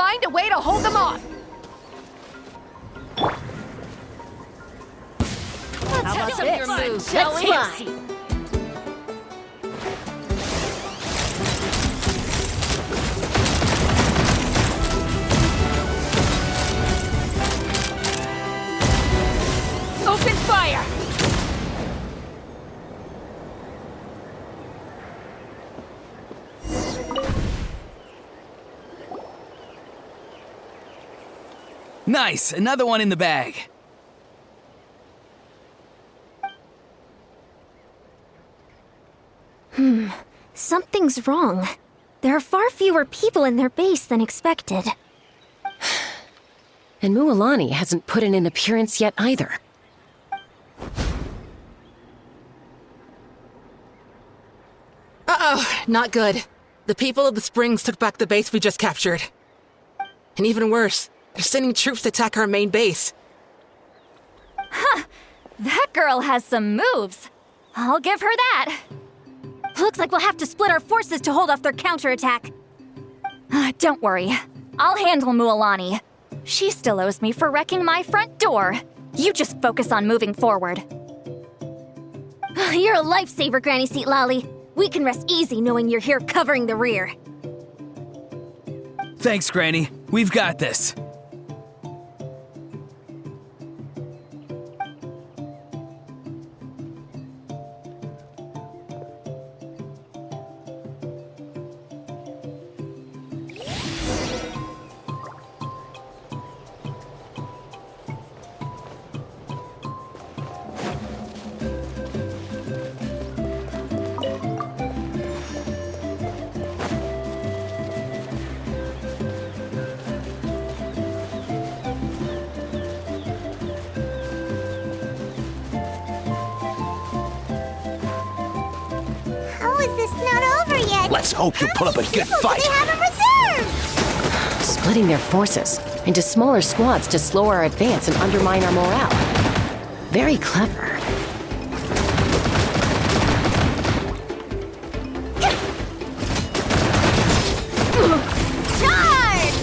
find a way to hold them off. Let's have some of your moves, shall we? Let's fly. Open fire! Nice! Another one in the bag. Something's wrong. There are far fewer people in their base than expected. And Mualani hasn't put in an appearance yet either. Uh-oh, not good. The people of the Springs took back the base we just captured. And even worse, they're sending troops to attack our main base. That girl has some moves. I'll give her that. Looks like we'll have to split our forces to hold off their counterattack. Don't worry. I'll handle Mualani. She still owes me for wrecking my front door. You just focus on moving forward. You're a lifesaver, Granny Seat Lolly. We can rest easy knowing you're here covering the rear. Thanks, Granny. We've got this. How is this not over yet? Let's hope you put up a good fight. They have a reserve! Splitting their forces into smaller squads to slow our advance and undermine our morale. Very clever. Charge!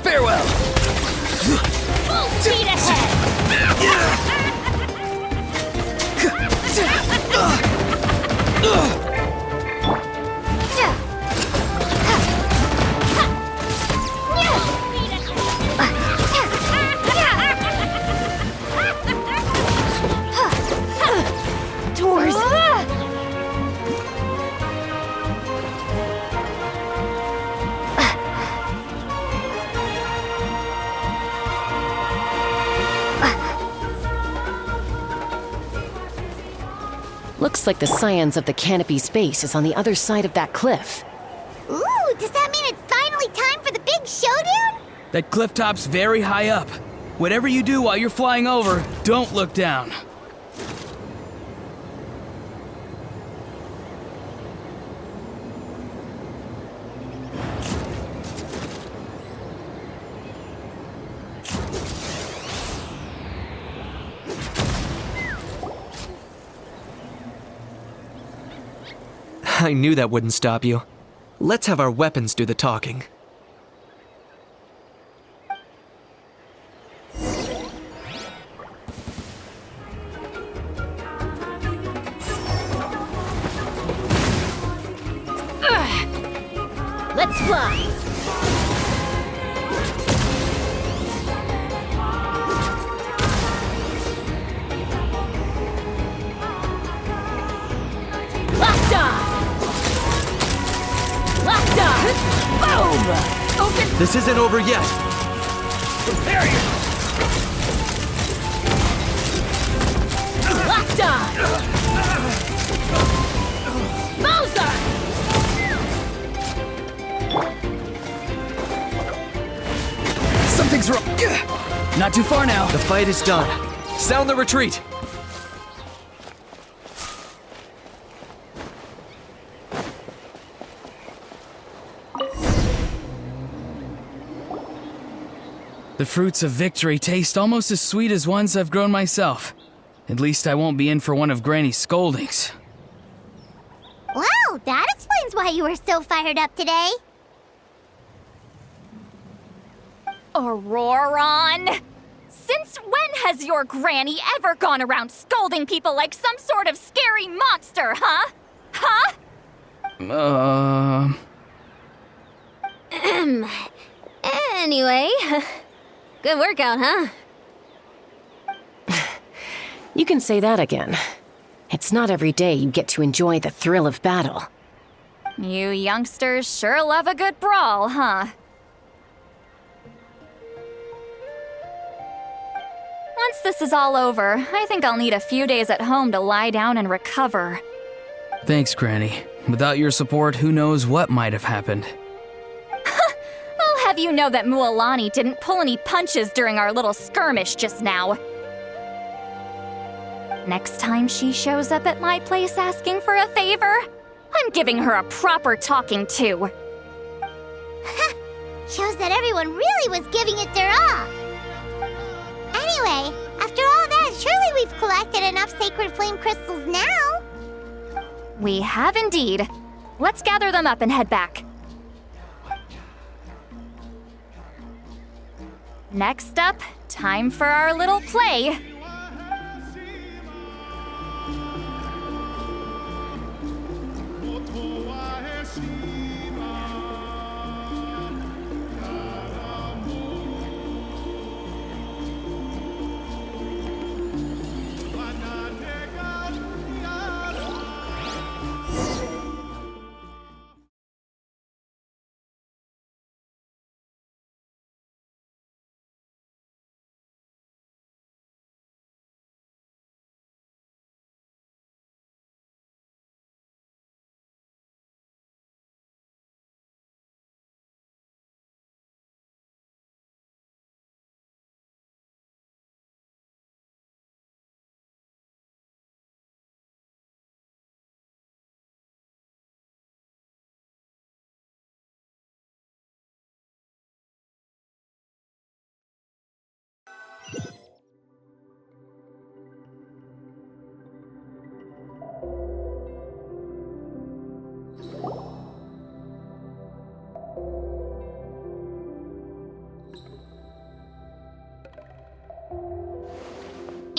Farewell! Full speed ahead! Doors! Looks like the Scions of the Canopy Space is on the other side of that cliff. Ooh, does that mean it's finally time for the big showdown? That cliff top's very high up. Whatever you do while you're flying over, don't look down. I knew that wouldn't stop you. Let's have our weapons do the talking. Let's fly! Locked on! Locked on! Boom! Open! This isn't over yet. Prepare you! Locked on! Bowser! Something's wrong. Not too far now. The fight is done. Sound the retreat. The fruits of victory taste almost as sweet as ones I've grown myself. At least I won't be in for one of Granny's scoldings. Wow, that explains why you were so fired up today. Auroron! Since when has your granny ever gone around scolding people like some sort of scary monster, huh? Huh? Anyway, good workout, huh? You can say that again. It's not every day you get to enjoy the thrill of battle. You youngsters sure love a good brawl, huh? Once this is all over, I think I'll need a few days at home to lie down and recover. Thanks, Granny. Without your support, who knows what might have happened. I'll have you know that Mualani didn't pull any punches during our little skirmish just now. Next time she shows up at my place asking for a favor, I'm giving her a proper talking to. Shows that everyone really was giving it their all. Anyway, after all that, surely we've collected enough sacred flame crystals now. We have indeed. Let's gather them up and head back. Next up, time for our little play.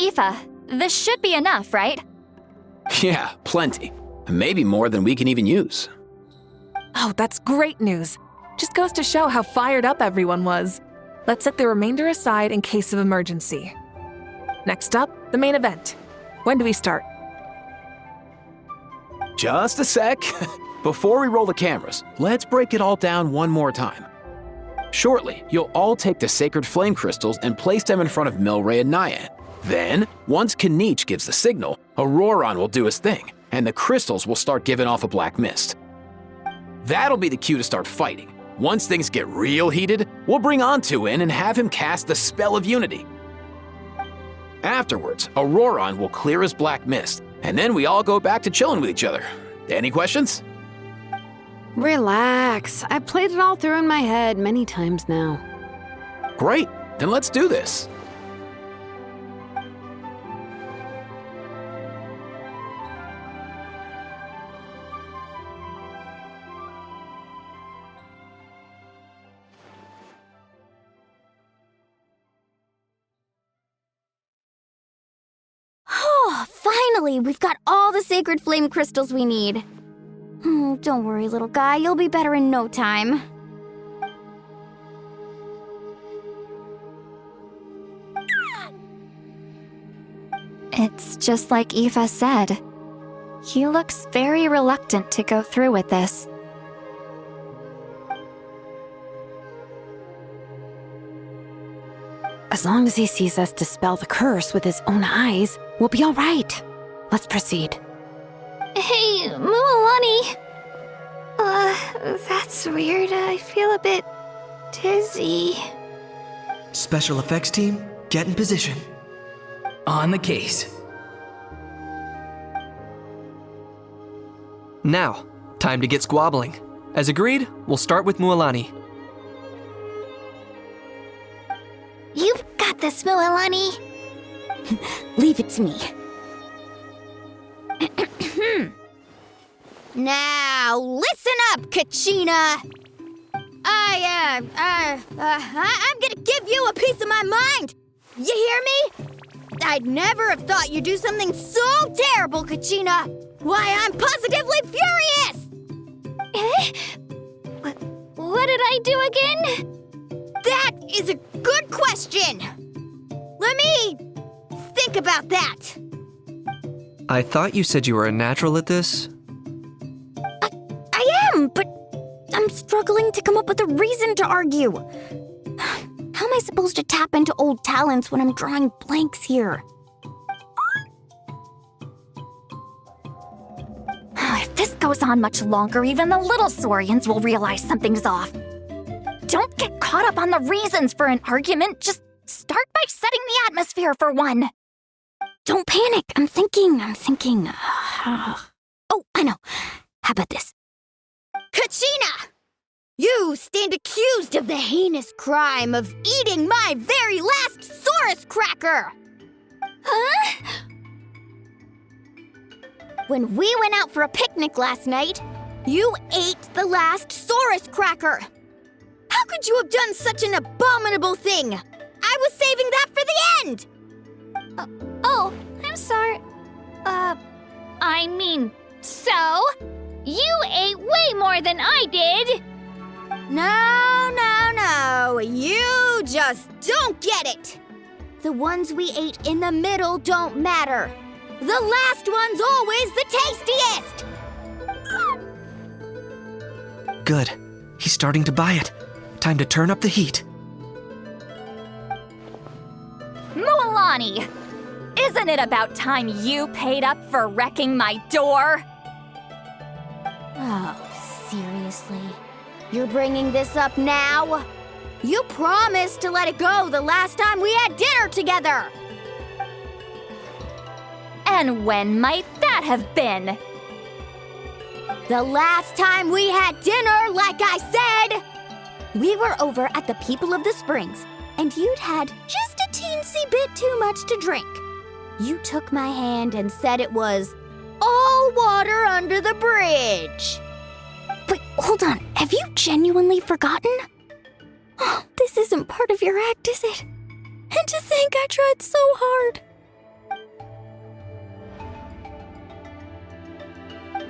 Aoife, this should be enough, right? Yeah, plenty. Maybe more than we can even use. Oh, that's great news. Just goes to show how fired up everyone was. Let's set the remainder aside in case of emergency. Next up, the main event. When do we start? Just a sec. Before we roll the cameras, let's break it all down one more time. Shortly, you'll all take the sacred flame crystals and place them in front of Milray and Nyan. Then, once Kanich gives the signal, Auroron will do his thing, and the crystals will start giving off a black mist. That'll be the cue to start fighting. Once things get real heated, we'll bring Antu in and have him cast the Spell of Unity. Afterwards, Auroron will clear his black mist, and then we all go back to chilling with each other. Any questions? Relax. I've played it all through in my head many times now. Great, then let's do this. Oh, finally, we've got all the sacred flame crystals we need. Don't worry, little guy, you'll be better in no time. It's just like Aoife said. He looks very reluctant to go through with this. As long as he sees us dispel the curse with his own eyes, we'll be all right. Let's proceed. Hey, Mualani. That's weird. I feel a bit dizzy. Special effects team, get in position. On the case. Now, time to get squabbling. As agreed, we'll start with Mualani. You've got this, Mualani. Leave it to me. Now, listen up, Kachina! I'm gonna give you a piece of my mind! You hear me? I'd never have thought you'd do something so terrible, Kachina! Why, I'm positively furious! What did I do again? That is a good question! Let me think about that. I thought you said you were a natural at this. I am, but I'm struggling to come up with a reason to argue. How am I supposed to tap into old talents when I'm drawing blanks here? If this goes on much longer, even the little Saurians will realize something's off. Don't get caught up on the reasons for an argument. Just start by setting the atmosphere for one. Don't panic. I'm thinking. Oh, I know. How about this? Kachina! You stand accused of the heinous crime of eating my very last Saurus cracker! Huh? When we went out for a picnic last night, you ate the last Saurus cracker! How could you have done such an abominable thing? I was saving that for the end! Oh, I'm sorry. I mean, so? You ate way more than I did! No. You just don't get it! The ones we ate in the middle don't matter. The last one's always the tastiest! Good. He's starting to buy it. Time to turn up the heat. Mualani! Isn't it about time you paid up for wrecking my door? Oh, seriously? You're bringing this up now? You promised to let it go the last time we had dinner together! And when might that have been? The last time we had dinner, like I said! We were over at the People of the Springs, and you'd had just a teensy bit too much to drink. You took my hand and said it was all water under the bridge. Wait, hold on. Have you genuinely forgotten? Oh, this isn't part of your act, is it? And to think I tried so hard.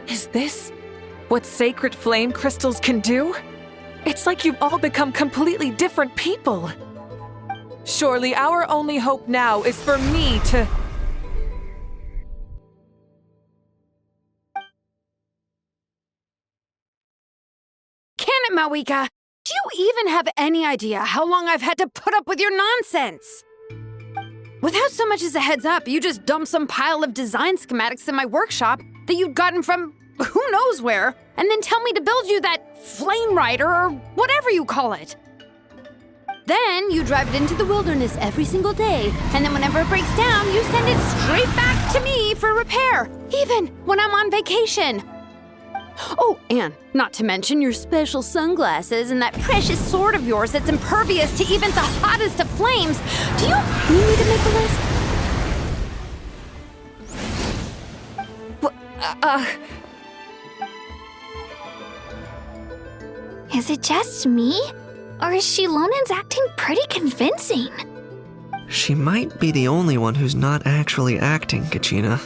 Is this what sacred flame crystals can do? It's like you've all become completely different people. Surely our only hope now is for me to... Can it, Mawika? Do you even have any idea how long I've had to put up with your nonsense? Without so much as a heads up, you just dumped some pile of design schematics in my workshop that you'd gotten from who knows where, and then tell me to build you that flame rider or whatever you call it. Then you drive it into the wilderness every single day, and then whenever it breaks down, you send it straight back to me for repair, even when I'm on vacation. Oh, and not to mention your special sunglasses and that precious sword of yours that's impervious to even the hottest of flames. Do you need me to make a list? Is it just me? Or is Shilonen's acting pretty convincing? She might be the only one who's not actually acting, Kachina.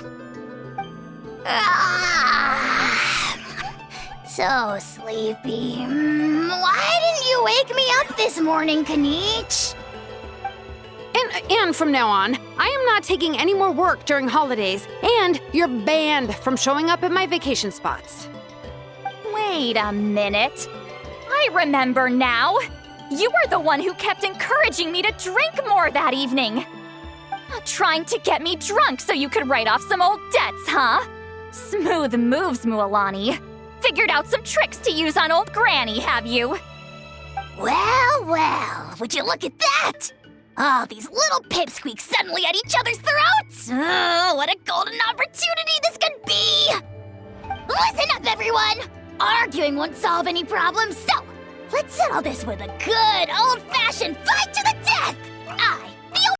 So sleepy. Why didn't you wake me up this morning, Kanich? And from now on, I am not taking any more work during holidays, and you're banned from showing up at my vacation spots. Wait a minute. I remember now. You were the one who kept encouraging me to drink more that evening. Trying to get me drunk so you could write off some old debts, huh? Smooth moves, Mualani. Figured out some tricks to use on old Granny, have you? Well, would you look at that? Oh, these little pipsqueaks suddenly at each other's throats! Oh, what a golden opportunity this could be! Listen up, everyone! Arguing won't solve any problems, so let's settle this with a good old-fashioned fight to the death!